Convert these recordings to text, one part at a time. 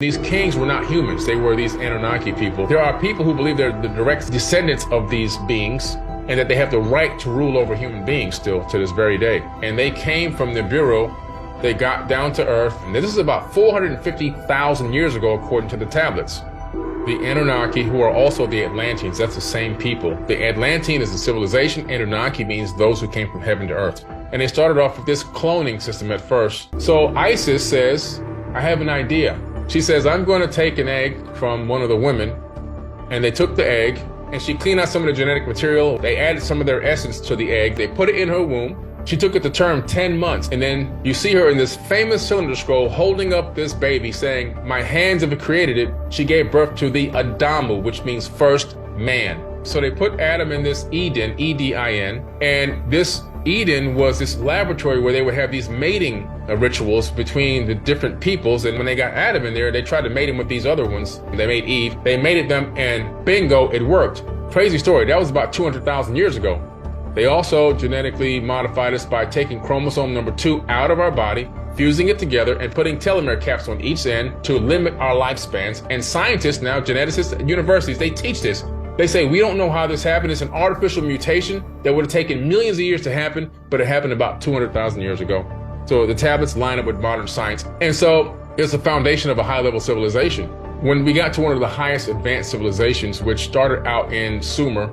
These kings were not humans. They were these Anunnaki people. There are people who believe they're the direct descendants of these beings and that they have the right to rule over human beings still to this very day. And they came from Nibiru. They got down to Earth. And this is about 450,000 years ago, according to the tablets. The Anunnaki, who are also the Atlanteans, that's the same people. The Atlantean is the civilization. Anunnaki means those who came from heaven to earth. And they started off with this cloning system at first. So Isis says, I have an idea. She says, I'm going to take an egg from one of the women. And they took the egg and she cleaned out some of the genetic material. They added some of their essence to the egg. They put it in her womb. She took it to term 10 months. And then you see her in this famous cylinder scroll holding up this baby saying, my hands have created it. She gave birth to the Adamu, which means first man. So they put Adam in this Eden, E-D-I-N, and this Eden was this laboratory where they would have these mating rituals between the different peoples. And when they got Adam in there, they tried to mate him with these other ones. They made Eve. They mated them and bingo, it worked. Crazy story. That was about 200,000 years ago. They also genetically modified us by taking chromosome number 2 out of our body, fusing it together and putting telomere caps on each end to limit our lifespans. And scientists now, geneticists at universities, they teach this. They say, we don't know how this happened. It's an artificial mutation that would have taken millions of years to happen, but it happened about 200,000 years ago. So the tablets line up with modern science. And so it's the foundation of a high-level civilization. When we got to one of the highest advanced civilizations, which started out in Sumer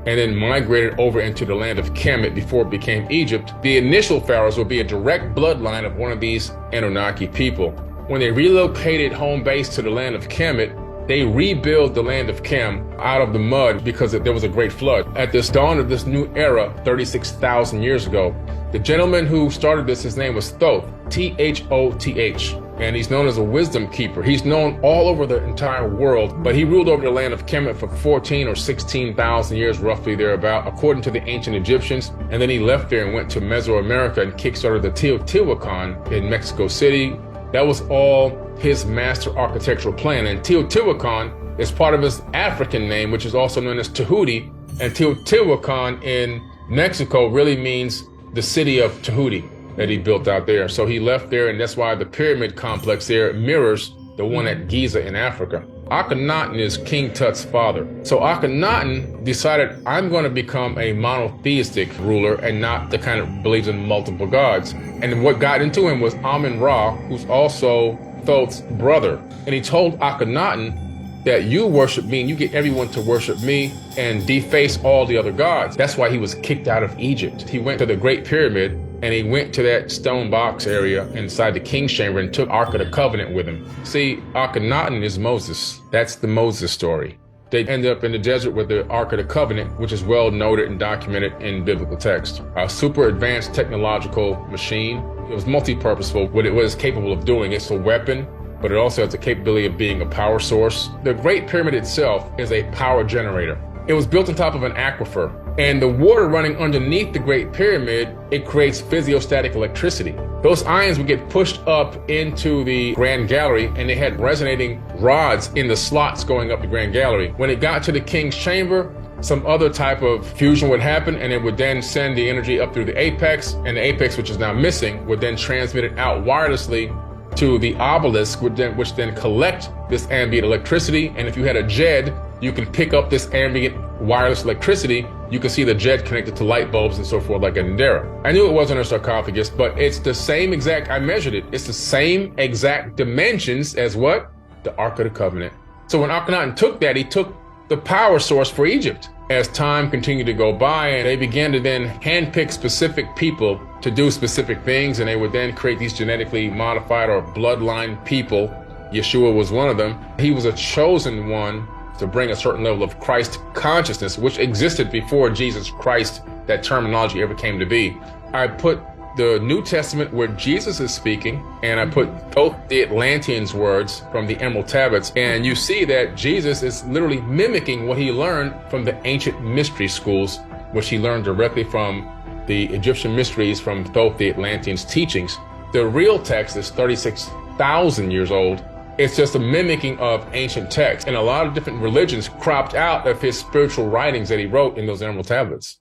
and then migrated over into the land of Kemet before it became Egypt, the initial pharaohs would be a direct bloodline of one of these Anunnaki people. When they relocated home base to the land of Kemet, they rebuilt the land of Kem out of the mud because there was a great flood. At this dawn of this new era, 36,000 years ago, the gentleman who started this, his name was Thoth, T-H-O-T-H, and he's known as a wisdom keeper. He's known all over the entire world, but he ruled over the land of Kemet for 14 or 16,000 years, roughly thereabout, according to the ancient Egyptians. And then he left there and went to Mesoamerica and kickstarted the Teotihuacan in Mexico City. That was all his master architectural plan. And Teotihuacan is part of his African name, which is also known as Tahuti. And Teotihuacan in Mexico really means the city of Tahuti that he built out there. So he left there, and that's why the pyramid complex there mirrors the one at Giza in Africa. Akhenaten is King Tut's father. So Akhenaten decided, I'm going to become a monotheistic ruler and not the kind of believes in multiple gods. And what got into him was Amun-Ra, who's also Thoth's brother. And he told Akhenaten that you worship me and you get everyone to worship me and deface all the other gods. That's why he was kicked out of Egypt. He went to the Great Pyramid and he went to that stone box area inside the king's chamber and took Ark of the Covenant with him. See, Akhenaten is Moses. That's the Moses story. They ended up in the desert with the Ark of the Covenant, which is well noted and documented in biblical text. A super advanced technological machine. It was multi-purposeful. What it was capable of doing, it's a weapon, but it also has the capability of being a power source. The Great Pyramid itself is a power generator. It was built on top of an aquifer, and the water running underneath the Great Pyramid, it creates physiostatic electricity. Those ions would get pushed up into the Grand Gallery, and they had resonating rods in the slots going up the Grand Gallery. When it got to the king's chamber, some other type of fusion would happen, and it would then send the energy up through the apex, and the apex, which is now missing, would then transmit it out wirelessly to the obelisk, which then collect this ambient electricity. And if you had a JED, you can pick up this ambient wireless electricity. You can see the JED connected to light bulbs and so forth like a Nidera. I knew it wasn't a sarcophagus, but it's the same exact, I measured it. It's the same exact dimensions as what? The Ark of the Covenant. So when Akhenaten took that, he took the power source for Egypt. As time continued to go by, and they began to then handpick specific people to do specific things, and they would then create these genetically modified or bloodline people. Yeshua was one of them. He was a chosen one to bring a certain level of Christ consciousness, which existed before Jesus Christ, that terminology ever came to be. I put the New Testament where Jesus is speaking, and I put both the Atlanteans' words from the Emerald Tablets, and you see that Jesus is literally mimicking what he learned from the ancient mystery schools, which he learned directly from the Egyptian mysteries from Thoth the Atlanteans' teachings. The real text is 36,000 years old. It's just a mimicking of ancient texts, and a lot of different religions cropped out of his spiritual writings that he wrote in those Emerald Tablets.